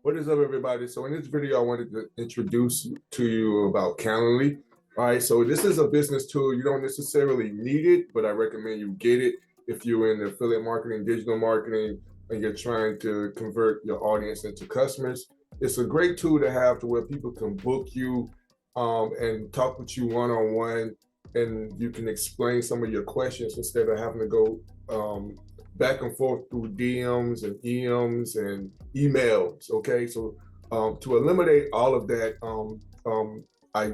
What is up, everybody? So in this video, I wanted to introduce to you about Calendly. All right, so this is a business tool. You don't necessarily need it, but I recommend you get it if you're in affiliate marketing, digital marketing, and you're trying to convert your audience into customers. It's a great tool to have to where people can book you and talk with you one-on-one, and you can explain some of your questions instead of having to go back and forth through DMs and EMs and emails. Okay, so to eliminate all of that, I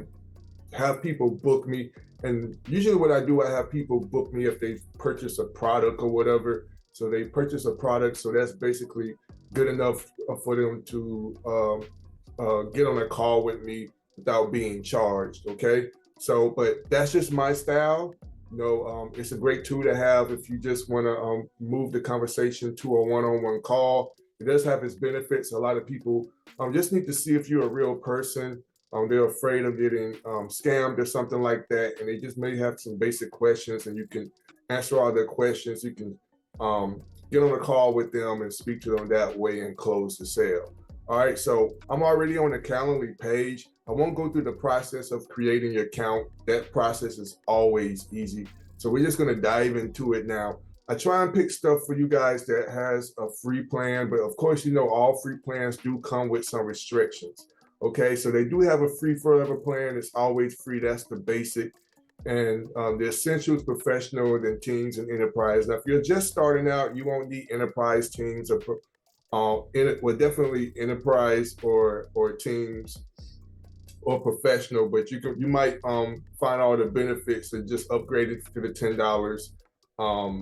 have people book me, and usually what I do, I have people book me if they purchase a product or whatever. So they purchase a product, so that's basically good enough for them to get on a call with me without being charged. Okay, so but that's just my style. It's a great tool to have if you just want to move the conversation to a one-on-one call. It does have its benefits. A lot of people just need to see if you're a real person. They're afraid of getting scammed or something like that, and they just may have some basic questions, and you can answer all their questions. You can get on a call with them and speak to them that way and close the sale. All right, so I'm already on the Calendly page. I won't go through the process of creating your account. That process is always easy. So we're just gonna dive into it now. I try and pick stuff for you guys that has a free plan, but of course, all free plans do come with some restrictions. Okay, so they do have a free forever plan. It's always free. That's the basic. And the essentials, professional, then teams and enterprise. Now, if you're just starting out, you won't need enterprise, teams, or well, definitely enterprise or teams or professional, but you might find all the benefits and just upgrade it to the $10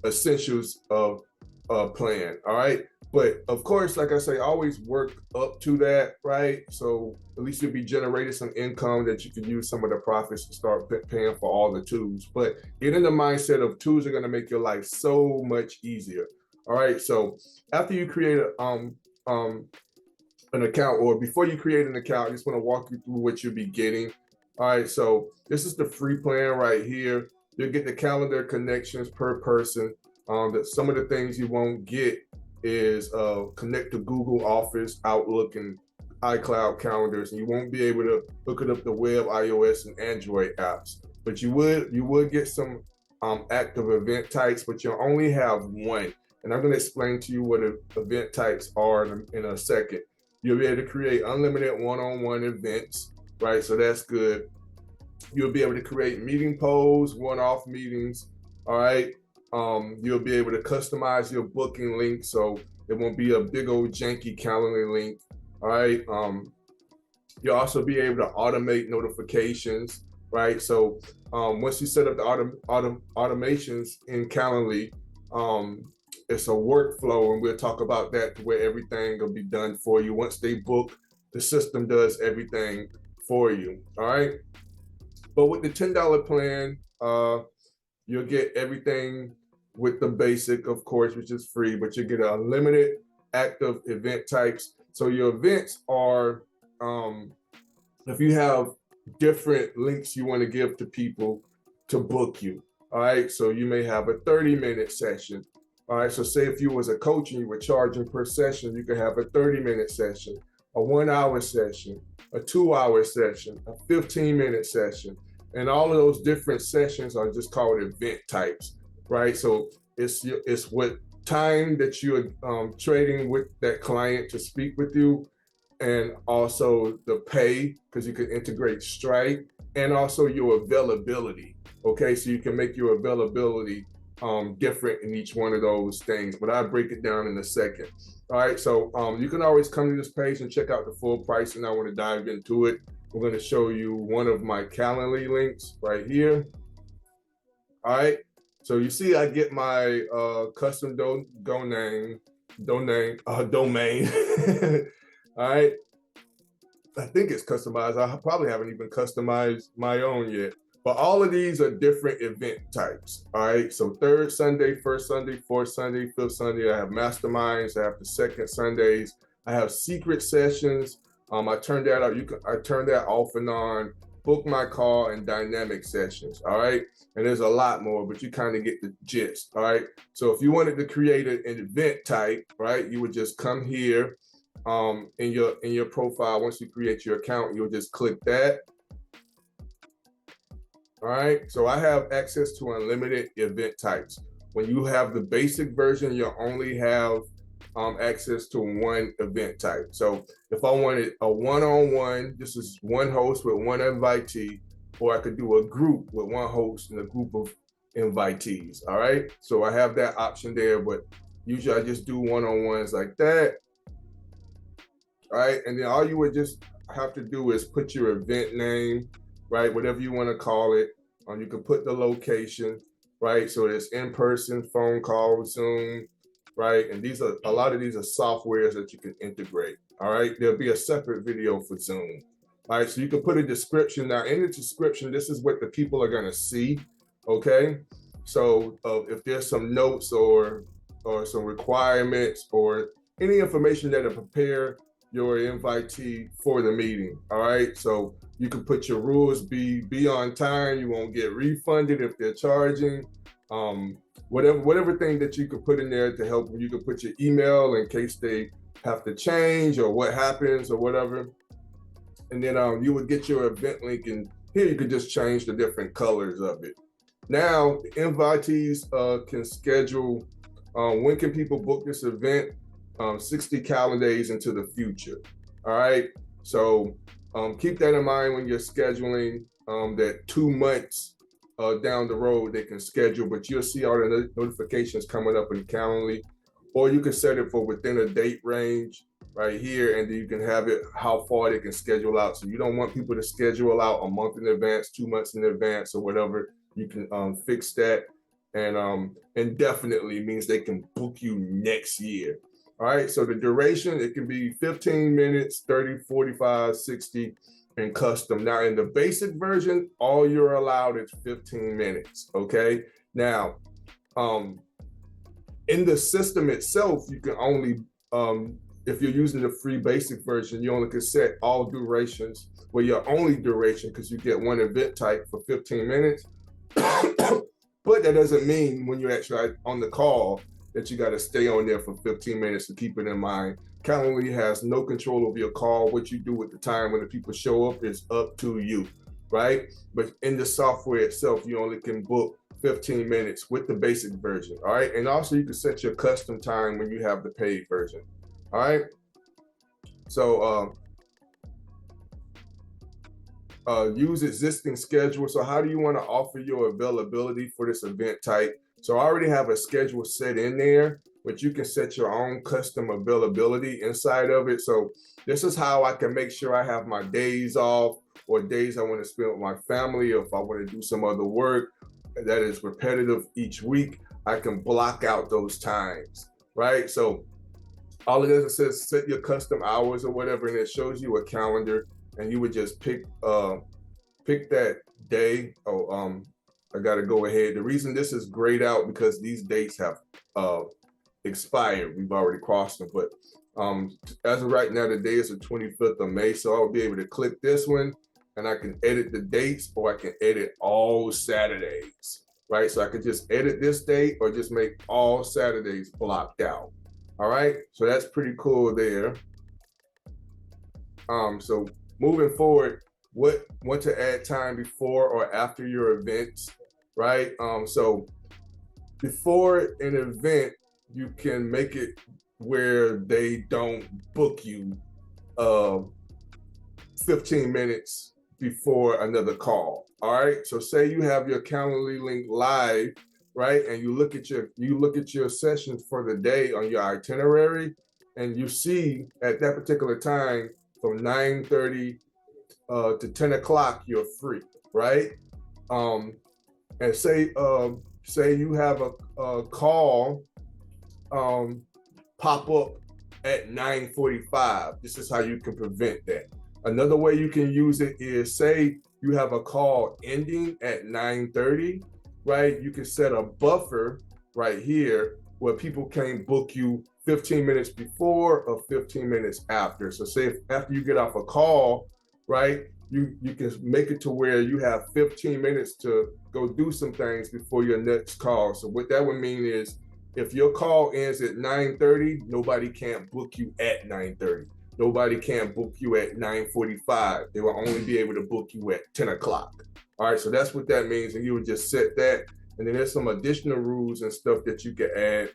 essentials of plan. All right. But of course, like I say, always work up to that, right? So at least you'll be generating some income that you can use some of the profits to start paying for all the tools. But get in the mindset of tools are going to make your life so much easier. All right. So after you create an account, or before you create an account, I just want to walk you through what you'll be getting. All right. So this is the free plan right here. You'll get the calendar connections per person. Some of the things you won't get is connect to Google Office, Outlook, and iCloud calendars, and you won't be able to hook it up to web, iOS, and Android apps. But you would get some active event types, but you'll only have one. And I'm going to explain to you what event types are in a second. You'll be able to create unlimited one-on-one events, right? So that's good. You'll be able to create meeting polls, one-off meetings, all right? You'll be able to customize your booking link, so it won't be a big old janky Calendly link, all right? You'll also be able to automate notifications, right? So once you set up the automations in Calendly, it's a workflow, and we'll talk about that to where everything will be done for you. Once they book, the system does everything for you, all right? But with the $10 plan, you'll get everything with the basic, of course, which is free, but you get unlimited active event types. So your events are, if you have different links you want to give to people to book you, all right? So you may have a 30-minute session. All right, so say if you was a coach and you were charging per session, you could have a 30-minute session, a 1-hour session, a 2-hour session, a 15-minute session. And all of those different sessions are just called event types, right? So it's what time that you're trading with that client to speak with you, and also the pay, because you can integrate Stripe, and also your availability. Okay, so you can make your availability different in each one of those things, but I'll break it down in a second. All right, so you can always come to this page and check out the full price, and I want to dive into it. I'm going to show you one of my Calendly links right here. All right, so you see I get my custom domain. All right, I think it's customized. I probably haven't even customized my own yet. But all of these are different event types. All right. So third Sunday, first Sunday, fourth Sunday, fifth Sunday. I have masterminds. I have the second Sundays. I have secret sessions. I turned that out. I turned that off and on. Book my call and dynamic sessions. All right. And there's a lot more, but you kind of get the gist. All right. So if you wanted to create an event type, right, you would just come here in your profile. Once you create your account, you'll just click that. All right, so I have access to unlimited event types. When you have the basic version, you only have access to one event type. So if I wanted a one-on-one, this is one host with one invitee, or I could do a group with one host and a group of invitees. All right, so I have that option there, but usually I just do one-on-ones like that. All right, and then all you would just have to do is put your event name, right? Whatever you want to call it. You can put the location, right? So it's in-person, phone call, Zoom, right? And these are a lot of these are softwares that you can integrate. All right, there'll be a separate video for Zoom. All right, so you can put a description. Now in the description, this is what the people are going to see. Okay, so if there's some notes or some requirements or any information that'll prepare your invitee for the meeting. All right, so you can put your rules, be on time, you won't get refunded if they're charging, whatever thing that you could put in there to help. You can put your email in case they have to change or what happens or whatever. And then you would get your event link, and here you could just change the different colors of it. Now the invitees can schedule, when can people book this event? 60 calendar days into the future. All right, so keep that in mind when you're scheduling, that 2 months down the road they can schedule, but you'll see all the notifications coming up in Calendly, or you can set it for within a date range right here, and then you can have it how far they can schedule out. So you don't want people to schedule out a month in advance, 2 months in advance, or whatever. You can fix that, and indefinitely means they can book you next year. All right, so the duration, it can be 15 minutes, 30, 45, 60, and custom. Now in the basic version, all you're allowed is 15 minutes, okay? Now, in the system itself, you can only, if you're using the free basic version, you only can set all durations, well, your only duration, because you get one event type for 15 minutes. But that doesn't mean when you're actually on the call that you got to stay on there for 15 minutes. To keep it in mind, Calendly has no control over your call. What you do with the time when the people show up is up to you, right? But in the software itself, you only can book 15 minutes with the basic version, all right? And also you can set your custom time when you have the paid version, all right? So use existing schedule. So how do you want to offer your availability for this event type? So I already have a schedule set in there, but you can set your own custom availability inside of it. So this is how I can make sure I have my days off, or days I want to spend with my family, or if I want to do some other work that is repetitive each week, I can block out those times, right? So all it is, it says set your custom hours or whatever, and it shows you a calendar, and you would just pick that day. I got to go ahead. The reason this is grayed out because these dates have expired. We've already crossed them, but as of right now, the day is the 25th of May. So I'll be able to click this one, and I can edit the dates, or I can edit all Saturdays, right? So I could just edit this date or just make all Saturdays blocked out. All right, so that's pretty cool there. So moving forward, want to add time before or after your events, right? So before an event, you can make it where they don't book you 15 minutes before another call. All right, so say you have your Calendly link live, right? And you look at your sessions for the day on your itinerary, and you see at that particular time from 9:30 to 10 o'clock, you're free, right? And say you have a call pop up at 9:45. This is how you can prevent that. Another way you can use it is, say you have a call ending at 9:30, right? You can set a buffer right here where people can't book you 15 minutes before or 15 minutes after. So say if after you get off a call, right, you can make it to where you have 15 minutes to go do some things before your next call. So what that would mean is If your call ends at 9:30, nobody can't book you at 9:30. Nobody can book you at 9:45. They will only be able to book you at 10 o'clock. All right, so that's what that means. And you would just set that. And then there's some additional rules and stuff that you can add.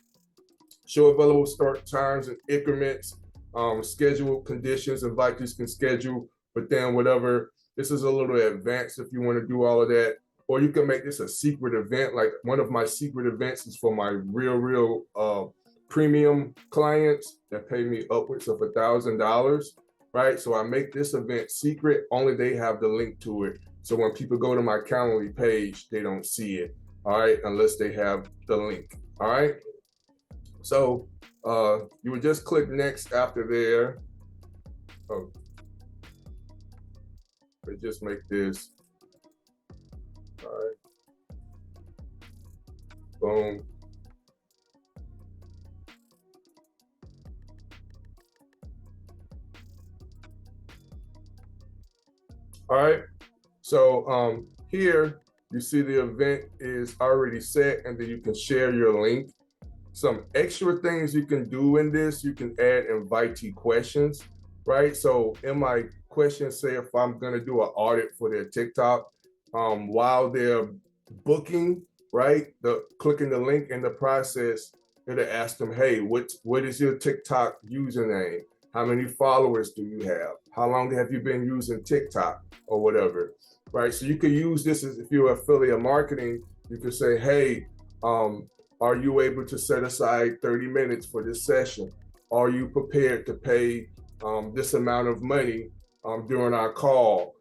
Show available start times and increments, schedule conditions, invitees can schedule, but then whatever, this is a little advanced if you want to do all of that. Or you can make this a secret event. Like one of my secret events is for my real premium clients that pay me upwards of $1,000, right? So I make this event secret, only they have the link to it. So when people go to my Calendly page, they don't see it, all right, unless they have the link, all right? So you would just click next after there. Oh, but just make this, all right, boom. All right, so here you see the event is already set, and then you can share your link. Some extra things you can do in this, you can add invitee questions, right? So in my questions, say if I'm gonna do an audit for their TikTok, while they're booking, right? Clicking the link in the process, it'll ask them, hey, what is your TikTok username? How many followers do you have? How long have you been using TikTok or whatever, right? So you can use this as if you're affiliate marketing, you can say, hey, are you able to set aside 30 minutes for this session? Are you prepared to pay this amount of money during our call?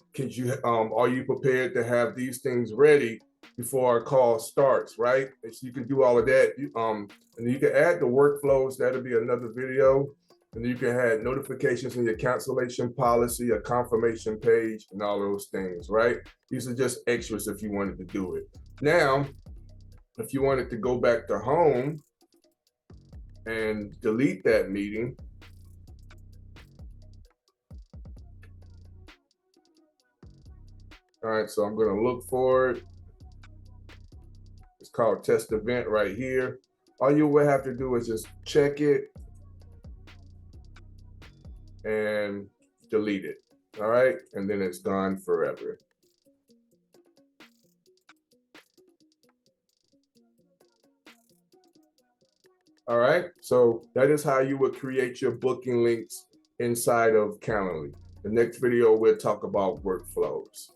Are you prepared to have these things ready before our call starts, right? And so you can do all of that. And you can add the workflows. That'll be another video. And you can add notifications in your cancellation policy, a confirmation page, and all those things, right? These are just extras if you wanted to do it. Now, if you wanted to go back to home and delete that meeting, all right, so I'm gonna look for it. It's called test event right here. All you will have to do is just check it and delete it, all right? And then it's gone forever. All right, so that is how you would create your booking links inside of Calendly. The next video, we'll talk about workflows.